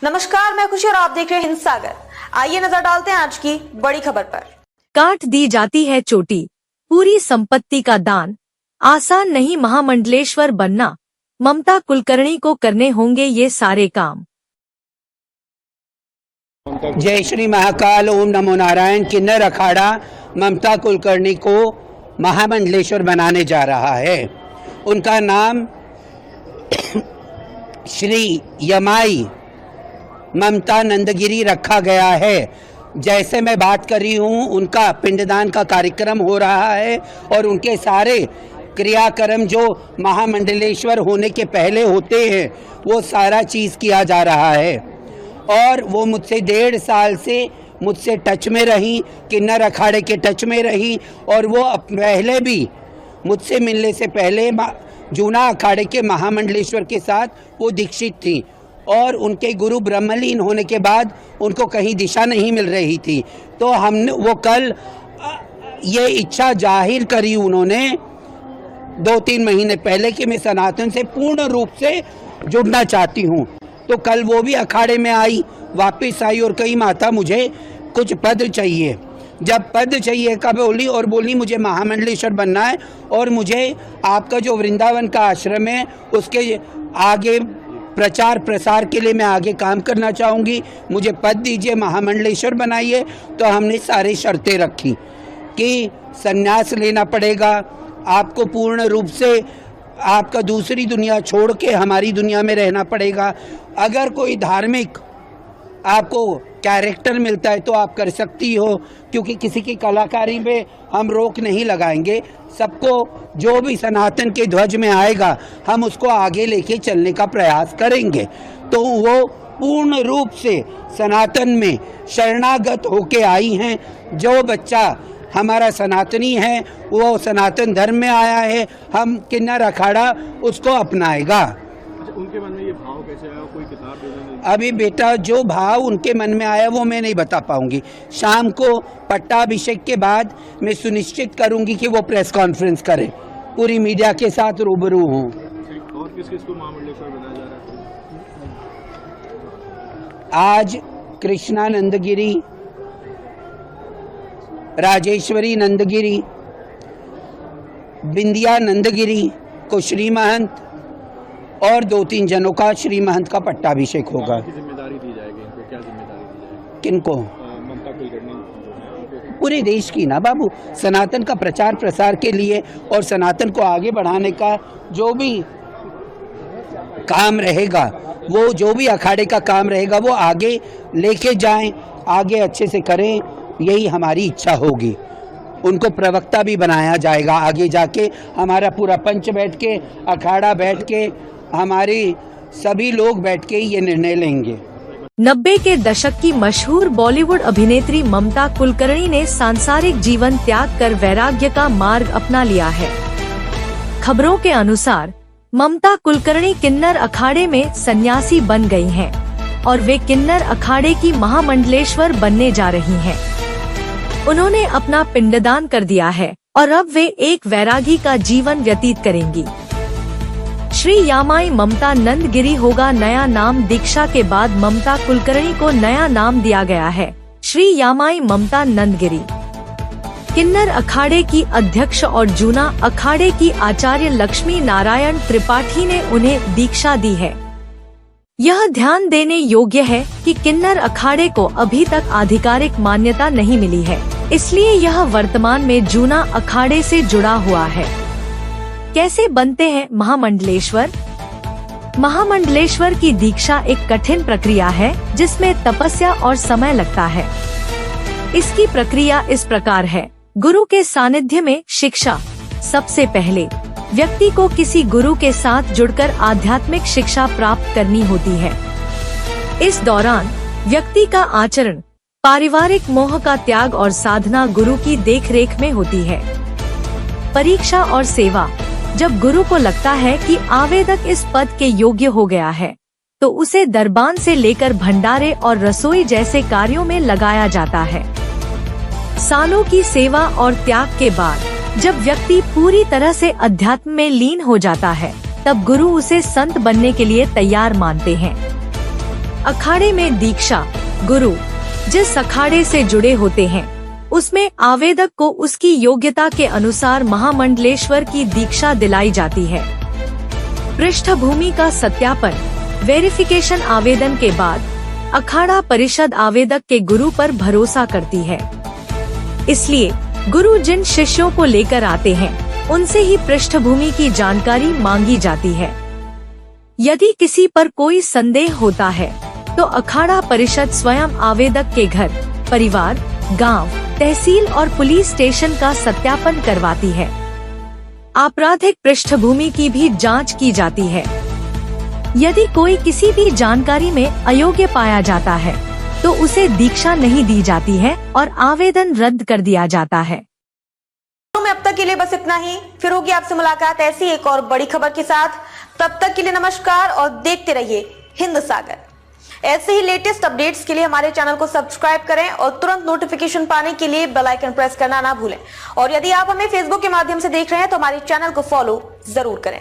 नमस्कार, मैं खुशी और आप देख रहे हैं हिंद सागर। आइए नजर डालते हैं आज की बड़ी खबर पर। काट दी जाती है चोटी, पूरी संपत्ति का दान, आसान नहीं महामंडलेश्वर बनना, ममता कुलकर्णी को करने होंगे ये सारे काम। जय श्री महाकाल, ओम नमो नारायण। किन्नर अखाड़ा ममता कुलकर्णी को महामंडलेश्वर बनाने जा रहा है। उनका नाम श्री यमाई ममता नंदगिरी रखा गया है। जैसे मैं बात कर रही हूँ, उनका पिंडदान का कार्यक्रम हो रहा है और उनके सारे क्रियाक्रम जो महामंडलेश्वर होने के पहले होते हैं वो सारा चीज़ किया जा रहा है। और वो मुझसे 1.5 साल से मुझसे टच में रही, किन्नर अखाड़े के टच में रही। और वो पहले भी मुझसे मिलने से पहले जूना अखाड़े के महामंडलेश्वर के साथ वो दीक्षित थी और उनके गुरु ब्रह्मलीन होने के बाद उनको कहीं दिशा नहीं मिल रही थी। तो हमने वो कल ये इच्छा जाहिर करी उन्होंने 2-3 महीने पहले कि मैं सनातन से पूर्ण रूप से जुड़ना चाहती हूँ। तो कल वो भी अखाड़े में आई, वापस आई और कही माता मुझे कुछ पद चाहिए। जब पद चाहिए का बोली और बोली मुझे महामंडलेश्वर बनना है और मुझे आपका जो वृंदावन का आश्रम है उसके आगे प्रचार प्रसार के लिए मैं आगे काम करना चाहूँगी, मुझे पद दीजिए, महामंडलेश्वर बनाइए। तो हमने सारी शर्तें रखी कि संन्यास लेना पड़ेगा आपको, पूर्ण रूप से आपका दूसरी दुनिया छोड़ के हमारी दुनिया में रहना पड़ेगा। अगर कोई धार्मिक आपको कैरेक्टर मिलता है तो आप कर सकती हो, क्योंकि किसी की कलाकारी में हम रोक नहीं लगाएंगे। सबको जो भी सनातन के ध्वज में आएगा हम उसको आगे लेके चलने का प्रयास करेंगे। तो वो पूर्ण रूप से सनातन में शरणागत होके आई हैं। जो बच्चा हमारा सनातनी है वो सनातन धर्म में आया है, हम किन्नर अखाड़ा उसको अपनाएगा। उनके मन में ये भाव कैसे आया? कोई किताब दे देंगे? अभी बेटा जो भाव उनके मन में आया वो मैं नहीं बता पाऊंगी। शाम को पट्टाभिषेक के बाद मैं सुनिश्चित करूंगी कि वो प्रेस कॉन्फ्रेंस करें, पूरी मीडिया के साथ रूबरू हों। और किस किस को महामंडलेश्वर बनाया जा रहा है? आज कृष्णा नंदगिरी, राजेश्वरी नंदगिरी, बिंदिया नंदगिरी को श्री महंत और 2-3 जनों का श्री महंत का पट्टाभिषेक होगा। जिम्मेदारी दी जाएगी इनको? क्या जिम्मेदारी दी जाएगी? किनको? ममता कुलकर्णी। पूरे देश की ना बाबू, सनातन का प्रचार प्रसार के लिए और सनातन को आगे बढ़ाने का जो भी काम रहेगा, वो जो भी अखाड़े का काम रहेगा वो आगे लेके जाएं, आगे अच्छे से करें, यही हमारी इच्छा होगी। उनको प्रवक्ता भी बनाया जाएगा आगे जाके। हमारा पूरा पंच बैठ के, अखाड़ा बैठ के, हमारी सभी लोग बैठ के ये निर्णय लेंगे। 90 के दशक की मशहूर बॉलीवुड अभिनेत्री ममता कुलकर्णी ने सांसारिक जीवन त्याग कर वैराग्य का मार्ग अपना लिया है। खबरों के अनुसार ममता कुलकर्णी किन्नर अखाड़े में सन्यासी बन गई हैं और वे किन्नर अखाड़े की महामंडलेश्वर बनने जा रही हैं। उन्होंने अपना पिंडदान कर दिया है और अब वे एक वैरागी का जीवन व्यतीत करेंगी। श्री यामाई ममता नंदगिरी होगा नया नाम। दीक्षा के बाद ममता कुलकर्णी को नया नाम दिया गया है, श्री यामाई ममता नंदगिरी। किन्नर अखाड़े की अध्यक्ष और जूना अखाड़े की आचार्य लक्ष्मी नारायण त्रिपाठी ने उन्हें दीक्षा दी है। यह ध्यान देने योग्य है कि किन्नर अखाड़े को अभी तक आधिकारिक मान्यता नहीं मिली है, इसलिए यह वर्तमान में जूना अखाड़े से जुड़ा हुआ है। कैसे बनते हैं महामंडलेश्वर? महामंडलेश्वर की दीक्षा एक कठिन प्रक्रिया है जिसमें तपस्या और समय लगता है। इसकी प्रक्रिया इस प्रकार है। गुरु के सानिध्य में शिक्षा। सबसे पहले व्यक्ति को किसी गुरु के साथ जुड़कर आध्यात्मिक शिक्षा प्राप्त करनी होती है। इस दौरान व्यक्ति का आचरण, पारिवारिक मोह का त्याग और साधना गुरु की देखरेख में होती है। परीक्षा और सेवा। जब गुरु को लगता है कि आवेदक इस पद के योग्य हो गया है, तो उसे दरबान से लेकर भंडारे और रसोई जैसे कार्यों में लगाया जाता है। सालों की सेवा और त्याग के बाद जब व्यक्ति पूरी तरह से अध्यात्म में लीन हो जाता है, तब गुरु उसे संत बनने के लिए तैयार मानते हैं। अखाड़े में दीक्षा, गुरु जिस अखाड़े से जुड़े होते हैं उसमें आवेदक को उसकी योग्यता के अनुसार महामंडलेश्वर की दीक्षा दिलाई जाती है। पृष्ठभूमि का सत्यापन, वेरिफिकेशन आवेदन के बाद अखाड़ा परिषद आवेदक के गुरु पर भरोसा करती है। इसलिए गुरु जिन शिष्यों को लेकर आते हैं उनसे ही पृष्ठभूमि की जानकारी मांगी जाती है। यदि किसी पर कोई संदेह होता है तो अखाड़ा परिषद स्वयं आवेदक के घर, परिवार, गांव, तहसील और पुलिस स्टेशन का सत्यापन करवाती है। आपराधिक पृष्ठभूमि की भी जांच की जाती है। यदि कोई किसी भी जानकारी में अयोग्य पाया जाता है तो उसे दीक्षा नहीं दी जाती है और आवेदन रद्द कर दिया जाता है। में अब तक के लिए बस इतना ही। फिर होगी आपसे मुलाकात ऐसी एक और बड़ी खबर के साथ। तब तक के लिए नमस्कार और देखते रहिए हिंद सागर। ऐसे ही लेटेस्ट अपडेट्स के लिए हमारे चैनल को सब्सक्राइब करें और तुरंत नोटिफिकेशन पाने के लिए बेल आइकन प्रेस करना ना भूलें। और यदि आप हमें फेसबुक के माध्यम से देख रहे हैं तो हमारे चैनल को फॉलो जरूर करें।